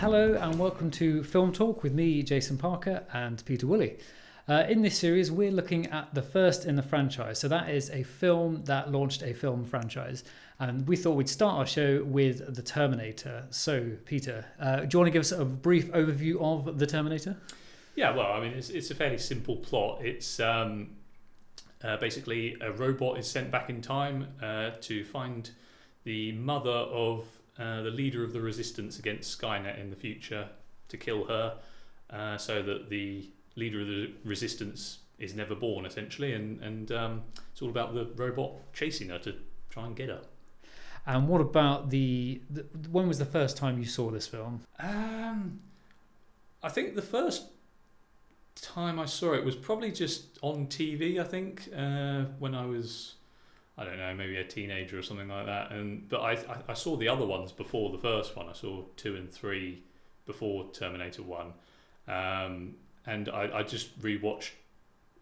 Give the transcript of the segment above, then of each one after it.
Hello and welcome to Film Talk with me, Jason Parker, and Peter Woolley. In this series, we're looking at the first in the franchise. So that is a film that launched a film franchise. And we thought we'd start our show with The Terminator. So, Peter, do you want to give us a brief overview of The Terminator? Yeah, well, I mean, it's a fairly simple plot. It's basically a robot is sent back in time to find the mother of the leader of the resistance against Skynet in the future, to kill her, so that the leader of the resistance is never born, essentially, and it's all about the robot chasing her to try and get her. And what about when was the first time you saw this film? I think the first time I saw it was probably just on TV, I think, when I was, I don't know, maybe a teenager or something like that. But I saw the other ones before the first one. I saw 2 and 3 before Terminator 1. And I just rewatched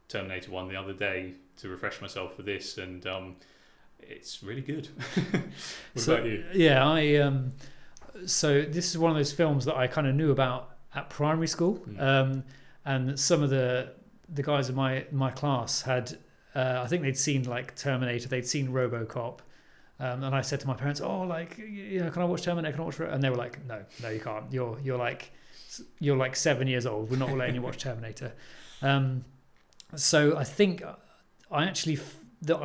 Terminator 1 the other day to refresh myself for this, and it's really good. What about you? Yeah, so this is one of those films that I kind of knew about at primary school. And some of the guys in my class had, I think they'd seen like Terminator, they'd seen RoboCop, and I said to my parents, "Oh, like, can I watch Terminator? Can I watch it?" And they were like, "No, you can't. You're like 7 years old. We're not letting you watch Terminator." So I think I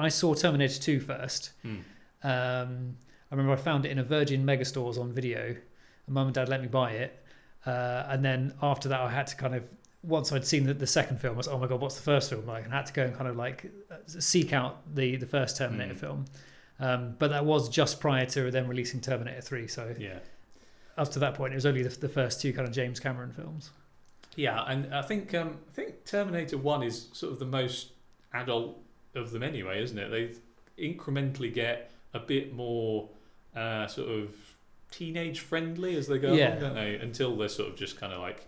saw Terminator 2 first. I remember I found it in a Virgin Megastores on video, and Mum and Dad let me buy it, and then after that I had to kind of, once I'd seen the second film, I was, oh my god, what's the first film like? And I had to go and kind of like seek out the first Terminator film. But that was just prior to them releasing Terminator 3. So yeah, up to that point, it was only the first 2 kind of James Cameron films. Yeah, and I think Terminator 1 is sort of the most adult of them anyway, isn't it? They incrementally get a bit more sort of teenage friendly as they go along, don't they? Until they're sort of just kind of like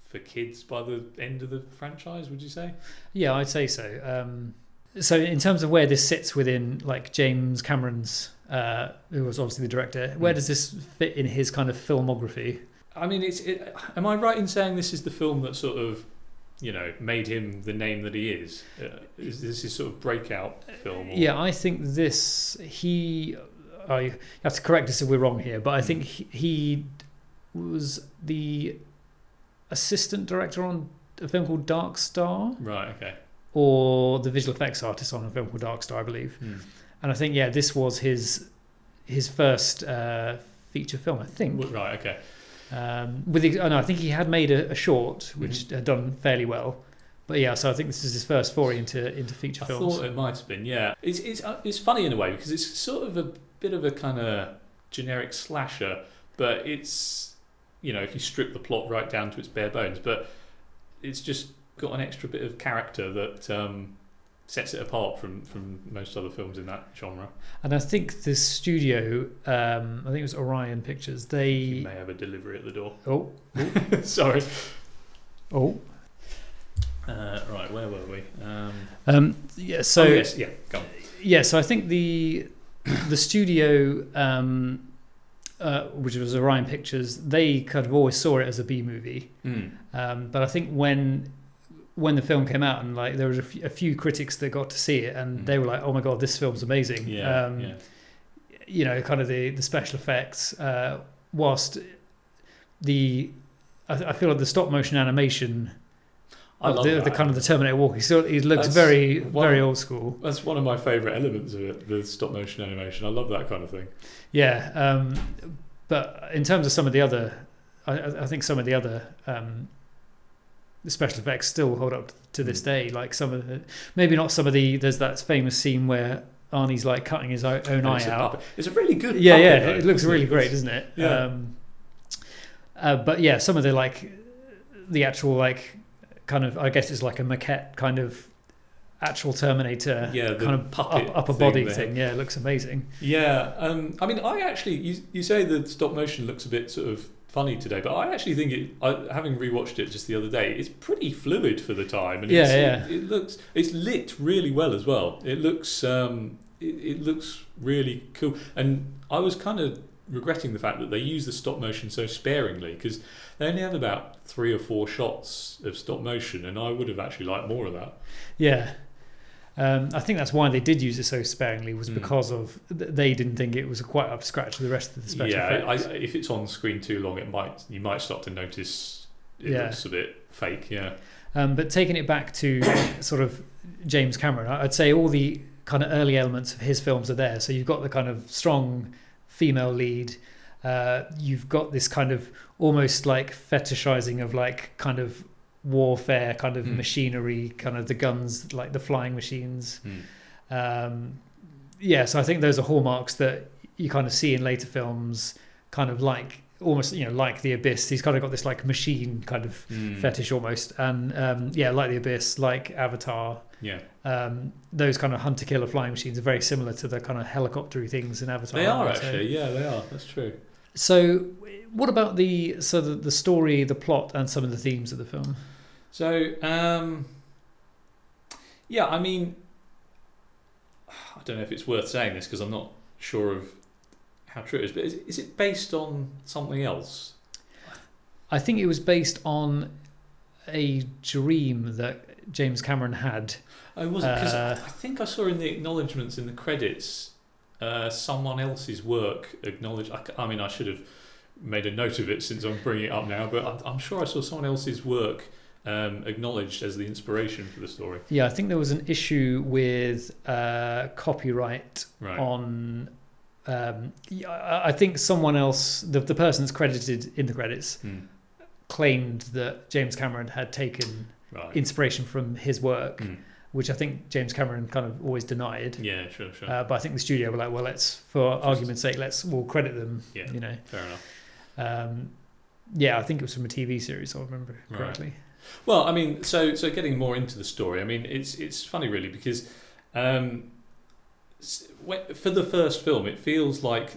for kids by the end of the franchise, would you say? Yeah, I'd say so. So in terms of where this sits within like James Cameron's, who was obviously the director, where does this fit in his kind of filmography? I mean, am I right in saying this is the film that sort of, made him the name that he is? Is this his sort of breakout film? Or? Yeah, I think you have to correct us if we're wrong here, but I think he was the assistant director on a film called Dark Star. Right, okay. Or the visual effects artist on a film called Dark Star, I believe. And I think, this was his first feature film, I think. Right, okay. I think he had made a short, which had done fairly well. But yeah, so I think this is his first foray into feature films. I thought it might have been, yeah. It's funny in a way, because it's sort of a bit of a kind of generic slasher, but it's, if you strip the plot right down to its bare bones, but it's just got an extra bit of character that sets it apart from most other films in that genre. And I think the studio, I think it was Orion Pictures, You may have a delivery at the door. Oh. Sorry. Oh. Right, where were we? Go on. Yeah, so I think the studio, which was Orion Pictures, they kind of always saw it as a B movie. But I think when the film came out, and like there was a few critics that got to see it, and they were like, "Oh my god, this film's amazing!" Kind of the special effects. Whilst I feel like the stop motion animation of the kind of the Terminator walk, he looks very old school. That's one of my favourite elements of it, the stop motion animation. I love that kind of thing. Yeah, but in terms of some of the other, I think some of the other the special effects still hold up to this day. Like there's that famous scene where Arnie's like cutting his own eye out. It's a really good puppet, it looks really great, doesn't it? Yeah. But yeah, some of the like the actual like kind of, I guess it's like a maquette kind of actual Terminator kind of puppet upper body thing. Yeah, it looks amazing. Yeah, I mean, I actually, you say the stop motion looks a bit sort of funny today, but I actually think having rewatched it just the other day, it's pretty fluid for the time, and it's lit really well as well. It looks really cool, and I was kind of regretting the fact that they use the stop motion so sparingly, because they only have about 3 or 4 shots of stop motion, and I would have actually liked more of that. Yeah. I think that's why they did use it so sparingly, was because of they didn't think it was quite up to scratch with the rest of the special effects. If it's on screen too long, you might start to notice it looks a bit fake. Yeah. But taking it back to sort of James Cameron, I'd say all the kind of early elements of his films are there. So you've got the kind of strong female lead. You've got this kind of almost like fetishizing of like kind of warfare, kind of machinery, kind of the guns, like the flying machines. So I think those are hallmarks that you kind of see in later films, kind of like almost, like The Abyss. He's kind of got this like machine kind of fetish almost, and like The Abyss, like Avatar. Those kind of hunter-killer flying machines are very similar to the kind of helicoptery things in Avatar. They are actually, they are. That's true. So, what about the story, the plot, and some of the themes of the film? So, I mean, I don't know if it's worth saying this because I'm not sure of how true it is, but is it based on something else? I think it was based on a dream that James Cameron had. Oh, was it? Because I think I saw in the acknowledgements in the credits someone else's work acknowledged. I mean, I should have made a note of it since I'm bringing it up now, but I'm sure I saw someone else's work acknowledged as the inspiration for the story. Yeah, I think there was an issue with copyright on. I think someone else, the person that's credited in the credits, claimed that James Cameron had taken inspiration from his work, which I think James Cameron kind of always denied. Yeah, sure. But I think the studio were like, well, for argument's sake, we'll credit them. Yeah, fair enough. I think it was from a TV series, if I remember correctly. Right. Well, I mean, so getting more into the story, I mean, it's funny really because for the first film, it feels like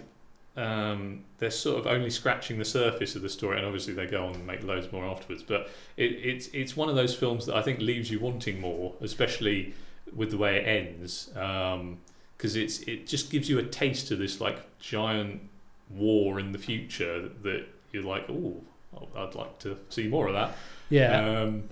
they're sort of only scratching the surface of the story, and obviously they go on and make loads more afterwards. But it's one of those films that I think leaves you wanting more, especially with the way it ends, because it just gives you a taste of this like giant war in the future that you're like, oh, I'd like to see more of that. Yeah. And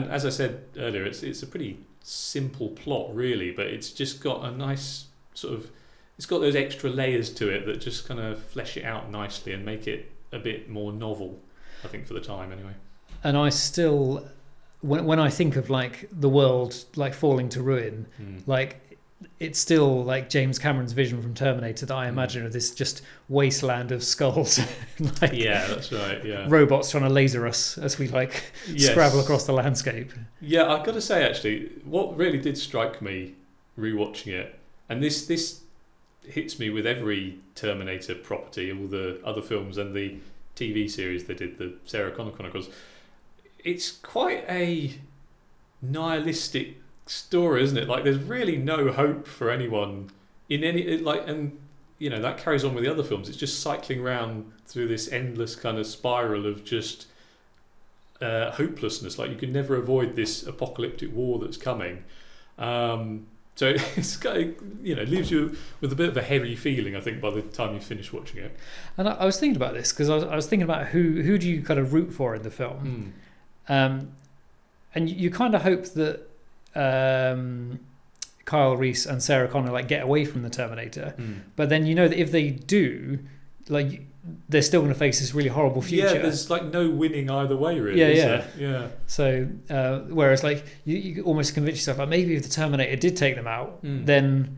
as I said earlier, it's a pretty simple plot really, but it's just got a nice sort of, it's got those extra layers to it that just kind of flesh it out nicely and make it a bit more novel, I think, for the time anyway. And I still, when I think of like the world like falling to ruin, like it's still like James Cameron's vision from Terminator that I imagine of this just wasteland of skulls. Like, yeah, that's right. Yeah, robots trying to laser us as we scrabble across the landscape. Yeah, I've got to say actually, what really did strike me rewatching it, and this hits me with every Terminator property, all the other films and the TV series they did, the Sarah Connor Chronicles. It's quite a nihilistic story, isn't it? Like, there's really no hope for anyone in any and that carries on with the other films. It's just cycling around through this endless kind of spiral of just hopelessness. Like, you can never avoid this apocalyptic war that's coming. So it's kind of, leaves you with a bit of a heavy feeling, I think, by the time you finish watching it. And I was thinking about this because I was thinking about who do you kind of root for in the film, and you kind of hope that Kyle Reese and Sarah Connor get away from the Terminator, but then that if they do, they're still going to face this really horrible future. Yeah, there's no winning either way, really. Yeah. So whereas you almost convince yourself maybe if the Terminator did take them out, then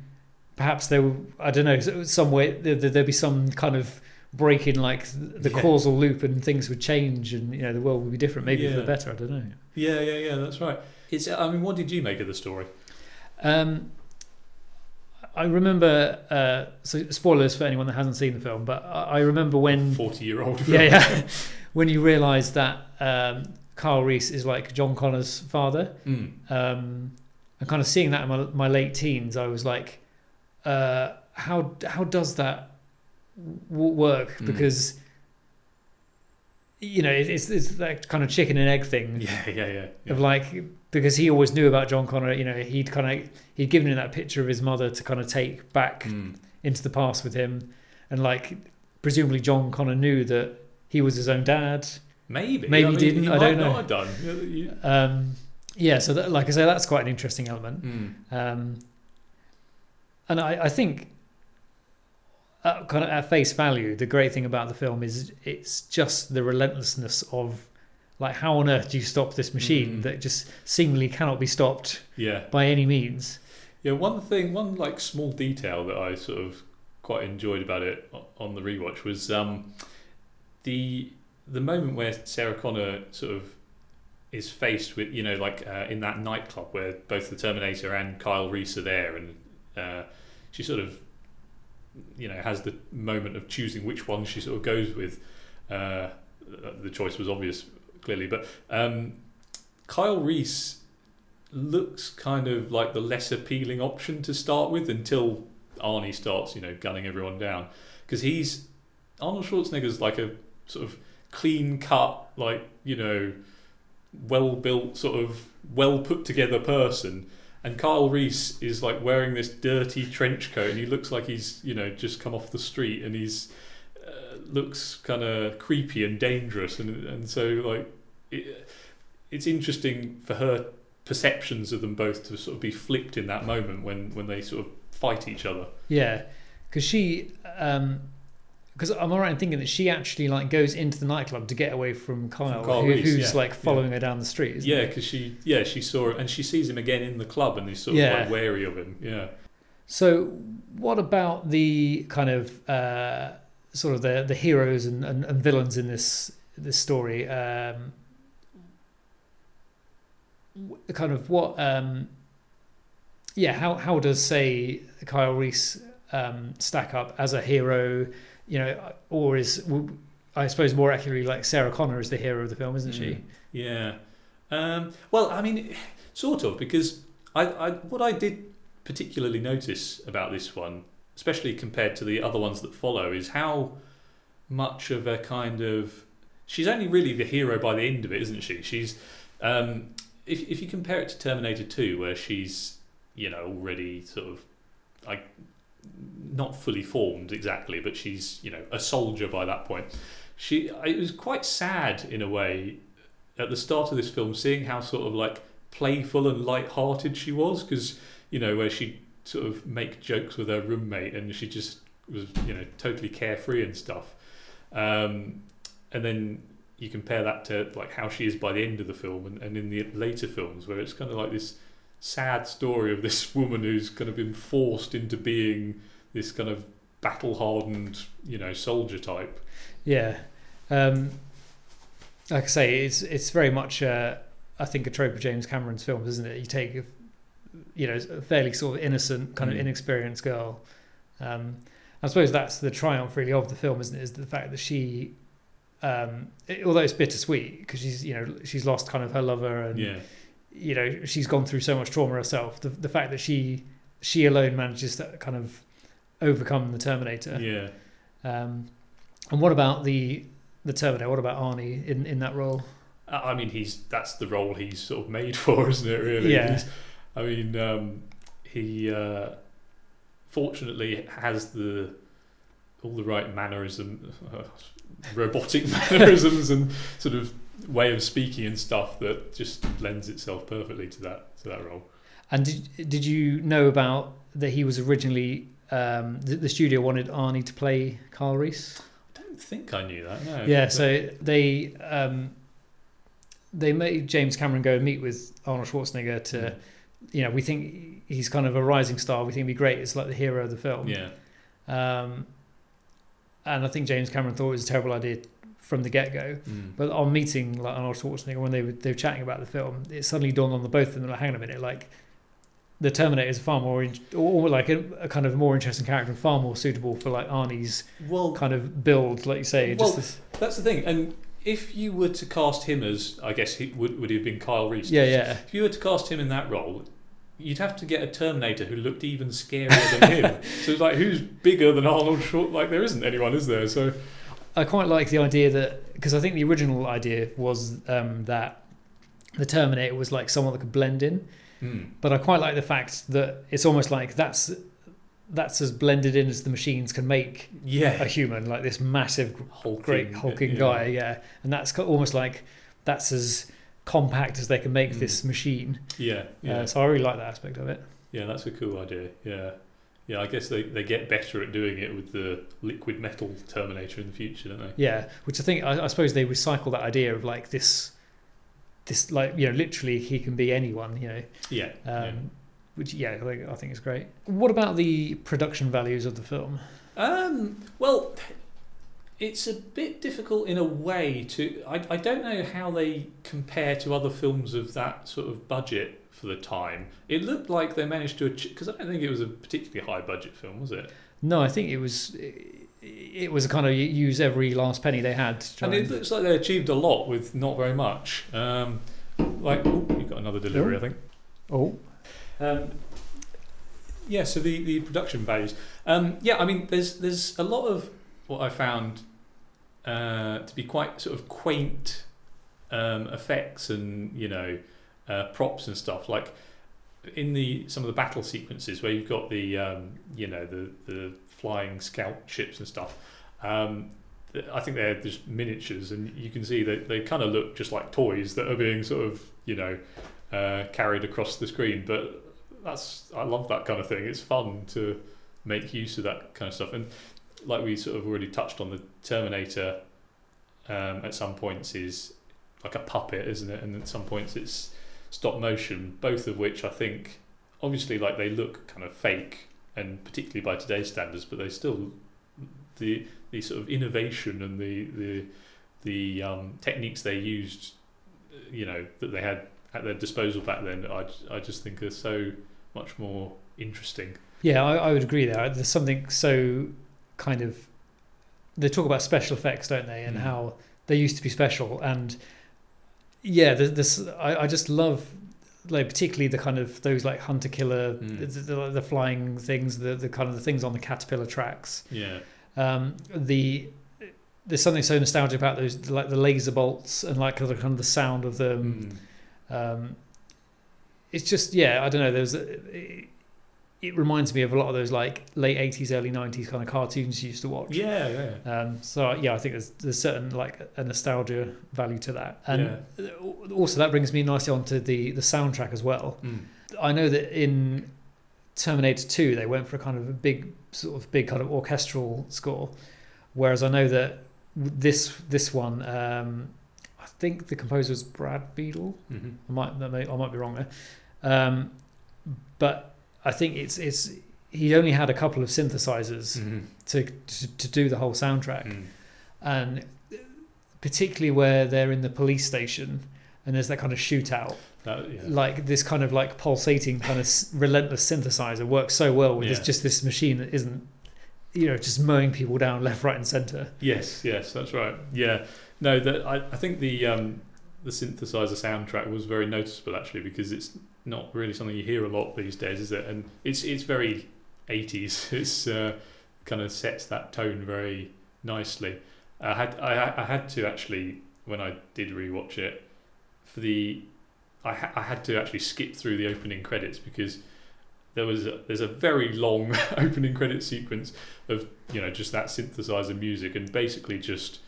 perhaps there will, I don't know, some way there'd be some kind of break in the causal loop and things would change and the world would be different, maybe for the better. I don't know. Yeah, that's right. What did you make of the story? I remember, so spoilers for anyone that hasn't seen the film, but I remember when 40-year-old film. When you realise that Kyle Reese is like John Connor's father, and kind of seeing that in my late teens, I was like, how does that work? Because it's that kind of chicken and egg thing. Yeah. Of because he always knew about John Connor. He'd given him that picture of his mother to kind of take back into the past with him, and like presumably John Connor knew that he was his own dad. Maybe he didn't. I don't know. Not have done. Yeah, so that, like I say, that's quite an interesting element. And I think, kind of at face value, the great thing about the film is it's just the relentlessness of, like, how on earth do you stop this machine that just seemingly cannot be stopped by any means? Yeah, one like small detail that I sort of quite enjoyed about it on the rewatch was the moment where Sarah Connor sort of is faced with, you know, like in that nightclub where both the Terminator and Kyle Reese are there, and she sort of, you know, has the moment of choosing which one she sort of goes with. The choice was obvious, clearly, but Kyle Reese looks kind of like the less appealing option to start with until Arnie starts, you know, gunning everyone down, because Arnold Schwarzenegger's like a sort of clean cut, like, you know, well built, sort of well put together person, and Kyle Reese is like wearing this dirty trench coat, and he looks like he's, you know, just come off the street, and he's looks kind of creepy and dangerous, and so like it's interesting for her perceptions of them both to sort of be flipped in that moment when they sort of fight each other. Yeah, because she because I'm alright in thinking that she actually like goes into the nightclub to get away from Kyle Reese, who's like following her down the street, isn't yeah, because she saw it, and she sees him again in the club, and he's sort of like wary of him. Yeah. So what about the kind of sort of the heroes and villains in this story? Kind of what how does, say, Kyle Reese stack up as a hero, you know, or is, I suppose more accurately, like Sarah Connor is the hero of the film, isn't she? Yeah. Well, I mean, sort of, because I what I did particularly notice about this one, especially compared to the other ones that follow, is how much of a kind of, she's only really the hero by the end of it, isn't she? She's if you compare it to Terminator 2, where she's, you know, already sort of like not fully formed exactly, but she's, you know, a soldier by that point. It was quite sad in a way at the start of this film, seeing how sort of like playful and light-hearted she was, because, you know, where she sort of make jokes with her roommate, and she just was, you know, totally carefree and stuff. And then you compare that to like how she is by the end of the film, and in the later films, where it's kind of like this sad story of this woman who's kind of been forced into being this kind of battle-hardened, you know, soldier type. Yeah. Like I say, it's very much I think a trope of James Cameron's films, isn't it? You take, you know, a fairly sort of innocent, kind of inexperienced girl. I suppose that's the triumph really of the film, isn't it? Is the fact that she, although it's bittersweet because she's, you know, she's lost kind of her lover, and you know, she's gone through so much trauma herself. The fact that she alone manages to kind of overcome the Terminator. Yeah. And what about the Terminator? What about Arnie in that role? I mean, that's the role he's sort of made for, isn't it? Really. Yeah. He fortunately has all the right mannerism, robotic mannerisms, and sort of way of speaking and stuff that just lends itself perfectly to that role. And did you know about that he was originally the studio wanted Arnie to play Kyle Reese? I don't think I knew that. No. Yeah, so they made James Cameron go and meet with Arnold Schwarzenegger to, you know, we think he's kind of a rising star. We think he'd be great. It's like the hero of the film. Yeah. And I think James Cameron thought it was a terrible idea from the get-go. But on meeting like Arnold Schwarzenegger, when they were chatting about the film, it suddenly dawned on the both of them, like, hang on a minute, like the Terminator is far more, or like a kind of more interesting character, and far more suitable for like Arnie's kind of build, like you say. Well, that's the thing. And if you were to cast him as, I guess would he have been Kyle Reese? Yeah, yeah. If you were to cast him in that role, you'd have to get a Terminator who looked even scarier than him. So it's like, who's bigger than Arnold Schwarzenegger? Like, there isn't anyone, is there? So I quite like the idea that, because I think the original idea was that the Terminator was like someone that could blend in. But I quite like the fact that it's almost like that's that's as blended in as the machines can make a human, like this massive, great hulking guy. Yeah, and that's almost like that's as compact as they can make this machine. Yeah. So I really like that aspect of it. Yeah, that's a cool idea. Yeah, I guess they get better at doing it with the liquid metal Terminator in the future, don't they? Yeah, which I think I suppose they recycle that idea of like this like, you know, literally he can be anyone, you know. Yeah. Which I think is great. What about the production values of the film? Well, it's a bit difficult in a way to. I don't know how they compare to other films of that sort of budget for the time. It looked like they managed to achieve, because I don't think it was a particularly high budget film, was it? No, I think it was. It was a kind of use every last penny they had. And it looks like they achieved a lot with not very much. You've got another delivery, I think. Yeah, so the production values. I mean, there's a lot of what I found to be quite sort of quaint effects and, you know, props and stuff, like in some of the battle sequences where you've got the the flying scout ships and stuff. I think they're just miniatures, and you can see that they kind of look just like toys that are being sort of, you know, carried across the screen. But I love that kind of thing. It's fun to make use of that kind of stuff. And like we sort of already touched on, the Terminator at some points is like a puppet, isn't it? And at some points it's stop motion, both of which I think, obviously, like, they look kind of fake, and particularly by today's standards, but they still, the sort of innovation and the techniques they used, you know, that they had at their disposal back then, I just think are so much more interesting. Yeah, I would agree there. There's something so kind of, they talk about special effects, don't they, and how they used to be special. And yeah, I just love, like, particularly the kind of those like hunter killer, the flying things, the kind of the things on the caterpillar tracks. Yeah. There's something so nostalgic about those, like the laser bolts and like the kind of the sound of them. It's just, I don't know. It reminds me of a lot of those like late 80s, early 90s kind of cartoons you used to watch. So I think there's certain like a nostalgia value to that, and also that brings me nicely onto the soundtrack as well. I know that in Terminator 2 they went for a kind of a big kind of orchestral score, whereas I know that this one, I think the composer was Brad Beadle. I might be wrong there, but I think it's he only had a couple of synthesizers to do the whole soundtrack, and particularly where they're in the police station and there's that kind of shootout, like this kind of like pulsating kind of relentless synthesizer works so well with this machine that isn't, you know, just mowing people down left, right, and center. Yes, that's right. Yeah, no, I think the synthesizer soundtrack was very noticeable, actually, because it's not really something you hear a lot these days, is it? And it's very 80s. It's kind of sets that tone very nicely. I had to actually, when I did rewatch it, I had to actually skip through the opening credits, because there's a very long opening credit sequence of, you know, just that synthesizer music and basically just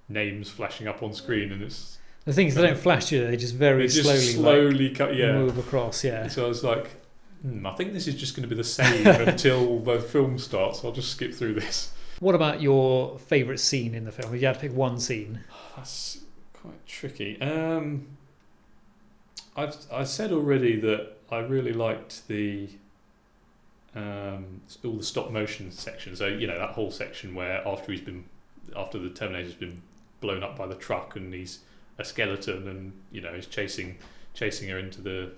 names flashing up on screen, and it's. The thing is, they don't flash you; they just slowly move across. Yeah. So I was like, I think this is just going to be the same until the film starts. I'll just skip through this. What about your favourite scene in the film? If you had to pick one scene, that's quite tricky. I said already that I really liked all the stop motion section. So, you know, that whole section where after the Terminator's been blown up by the truck and he's a skeleton, and, you know, he's chasing her into the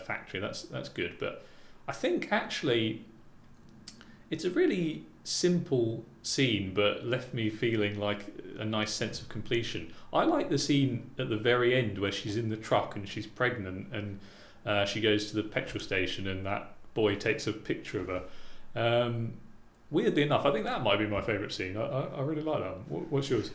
factory. That's good. But I think actually it's a really simple scene, but left me feeling like a nice sense of completion. I like the scene at the very end where she's in the truck and she's pregnant, and she goes to the petrol station and that boy takes a picture of her. Weirdly enough, I think that might be my favourite scene. I really like that. What's yours?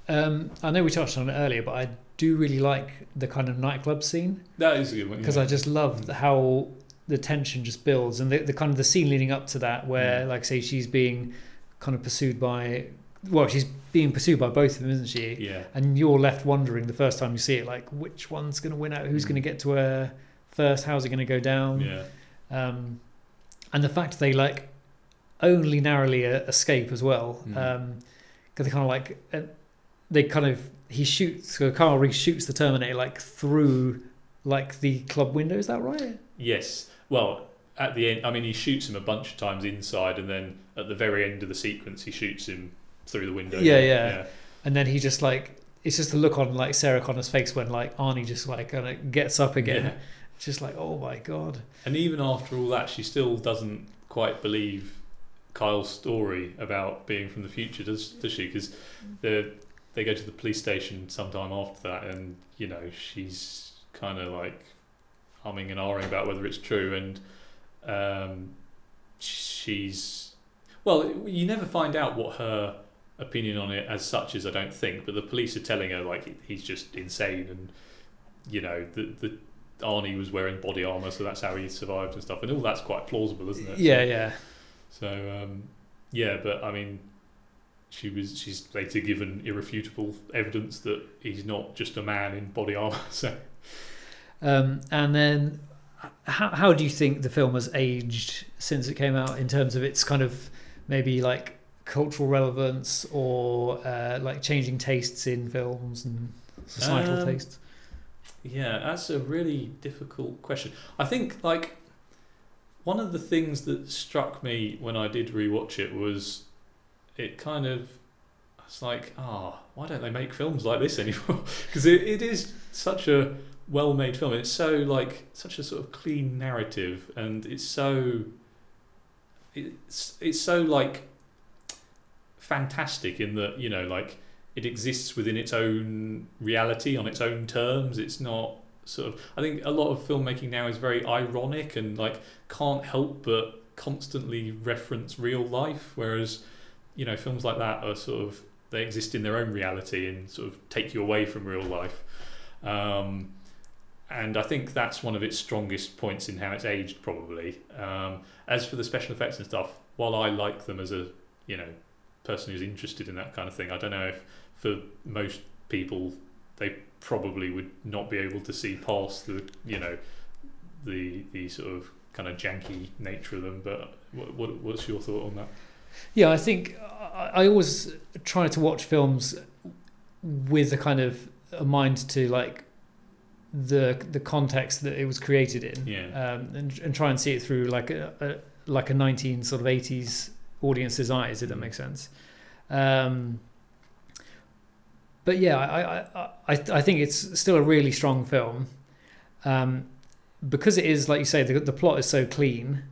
I know we touched on it earlier, but I do really like the kind of nightclub scene. That is a good one, because I just love how the tension just builds, and the kind of the scene leading up to that, where like say she's being kind of pursued by, well, she's being pursued by both of them, isn't she? Yeah. And you're left wondering the first time you see it, like which one's going to win out, who's going to get to her first, how's it going to go down? Yeah. And the fact they like only narrowly escape as well, because they kind of like Carl Reese shoots the Terminator like through like the club window. Is that right? Yes. Well, at the end, I mean, he shoots him a bunch of times inside, and then at the very end of the sequence, he shoots him through the window. Yeah. And then he just like, it's just the look on like Sarah Connor's face when like Arnie just like kind of gets up again. Yeah. It's just like, oh my God. And even after all that, she still doesn't quite believe Kyle's story about being from the future, does she? Because they go to the police station sometime after that, and you know, she's kind of like humming and ahhing about whether it's true, and she's, well, you never find out what her opinion on it as such is, I don't think, but the police are telling her like he's just insane, and you know, the Arnie was wearing body armor, so that's how he survived and stuff, and all that's quite plausible, isn't it? Yeah. So but I mean, she's later given irrefutable evidence that he's not just a man in body armor. So, and then how do you think the film has aged since it came out in terms of its kind of maybe like cultural relevance or like changing tastes in films and societal tastes? Yeah, that's a really difficult question. I think like one of the things that struck me when I did rewatch it was it kind of, it's like, why don't they make films like this anymore? Because it is such a well-made film. It's so like such a sort of clean narrative, and it's so like fantastic in that, you know, like it exists within its own reality on its own terms. It's not sort of, I think a lot of filmmaking now is very ironic and like can't help but constantly reference real life, whereas, you know, films like that are sort of, they exist in their own reality and sort of take you away from real life. And I think that's one of its strongest points in how it's aged, probably. As for the special effects and stuff, while I like them as a, you know, person who's interested in that kind of thing, I don't know if for most people they probably would not be able to see past the, you know, the sort of kind of janky nature of them. But what's your thought on that? Yeah, I think I always try to watch films with a kind of a mind to like the context that it was created in, and try and see it through like a 19 sort of 80s audience's eyes, if that makes sense. But yeah, I think it's still a really strong film, because it is, like you say, the plot is so clean.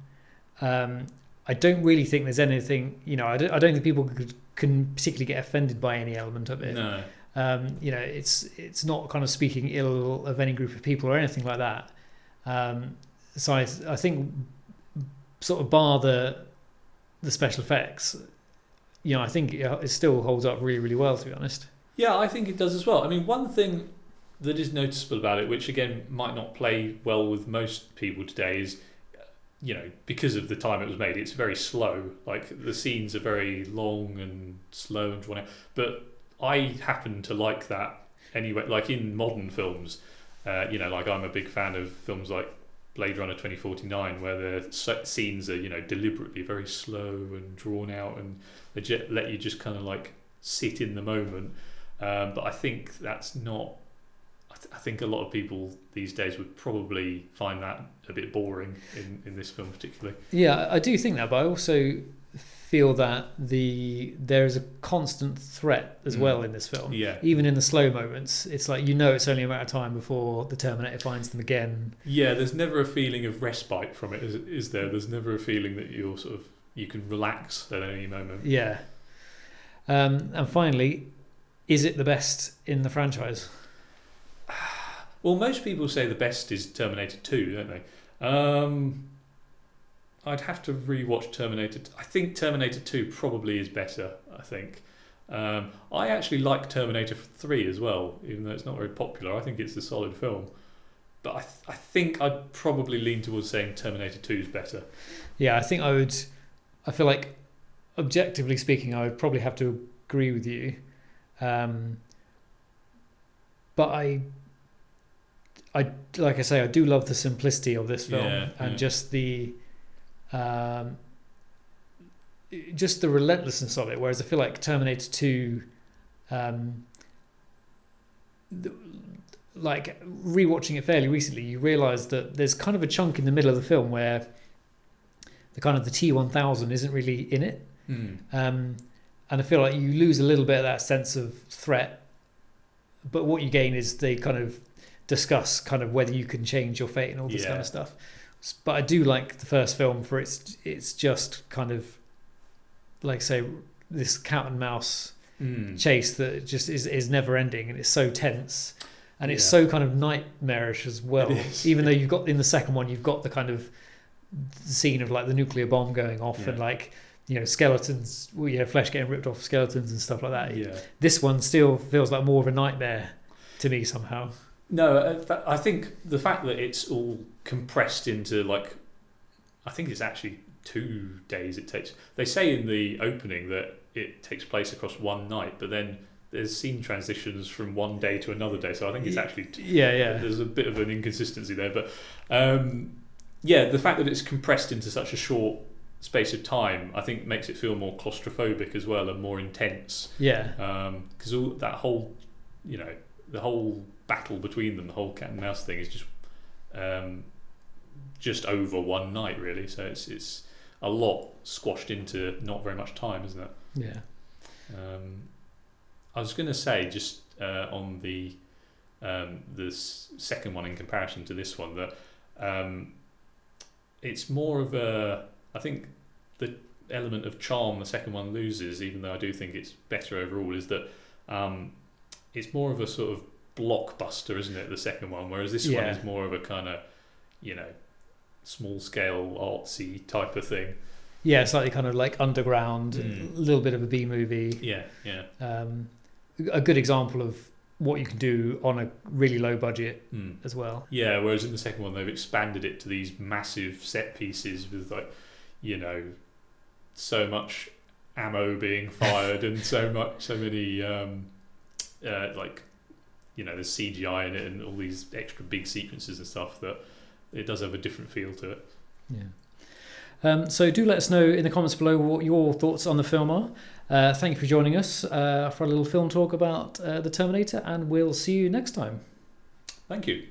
I don't really think there's anything, you know, I don't think people can particularly get offended by any element of it. No. You know, it's not kind of speaking ill of any group of people or anything like that. So I think sort of bar the special effects, you know, I think it still holds up really, really well, to be honest. Yeah, I think it does as well. I mean, one thing that is noticeable about it, which again might not play well with most people today, is, you know, because of the time it was made, it's very slow. Like the scenes are very long and slow and drawn out. But I happen to like that anyway. Like in modern films, you know, like I'm a big fan of films like Blade Runner 2049, where the scenes are, you know, deliberately very slow and drawn out, and they let you just kind of like sit in the moment. But I think that's not. I think a lot of people these days would probably find that a bit boring in this film particularly. Yeah, I do think that, but I also feel that there is a constant threat as well in this film. Yeah. Even in the slow moments, it's like, you know, it's only a matter of time before the Terminator finds them again. Yeah, there's never a feeling of respite from it, is there? There's never a feeling that you can relax at any moment. Yeah. And finally, is it the best in the franchise? Well, most people say the best is Terminator 2, don't they? I'd have to rewatch Terminator. I think Terminator 2 probably is better, I think. I actually like Terminator 3 as well, even though it's not very popular. I think it's a solid film. but I think I'd probably lean towards saying Terminator 2 is better. Yeah, I think I feel like, objectively speaking, I would probably have to agree with you. But I like I say, I do love the simplicity of this film, and just the relentlessness of it. Whereas I feel like Terminator 2, like rewatching it fairly recently, you realise that there's kind of a chunk in the middle of the film where the kind of the T-1000 isn't really in it, and I feel like you lose a little bit of that sense of threat. But what you gain is they kind of discuss kind of whether you can change your fate and all this kind of stuff. But I do like the first film for it's just kind of, like say, this cat and mouse chase that just is never ending, and it's so tense, and it's so kind of nightmarish as well. Even though you've got, in the second one, you've got the kind of scene of like the nuclear bomb going off and like, you know, skeletons, flesh getting ripped off skeletons and stuff like that. This one still feels like more of a nightmare to me somehow. No, I think the fact that it's all compressed into, like, I think it's actually 2 days it takes. They say in the opening that it takes place across one night, but then there's scene transitions from one day to another day, so I think it's actually there's a bit of an inconsistency there. But the fact that it's compressed into such a short space of time, I think makes it feel more claustrophobic as well, and more intense. Because all that whole, the whole battle between them, the whole cat and mouse thing, is just over one night, really. So it's a lot squashed into not very much time, isn't it? I was going to say, just on the second one in comparison to this one, that it's more of a, I think the element of charm the second one loses, even though I do think it's better overall, is that it's more of a sort of blockbuster, isn't it, the second one, whereas this one is more of a kind of, small scale artsy type of thing. Slightly kind of like underground, a little bit of a B movie. A good example of what you can do on a really low budget as well. Whereas in the second one they've expanded it to these massive set pieces with, like, so much ammo being fired and so many there's CGI in it and all these extra big sequences and stuff, that it does have a different feel to it. So do let us know in the comments below what your thoughts on the film are. Thank you for joining us for a little film talk about the Terminator, and we'll see you next time. Thank you.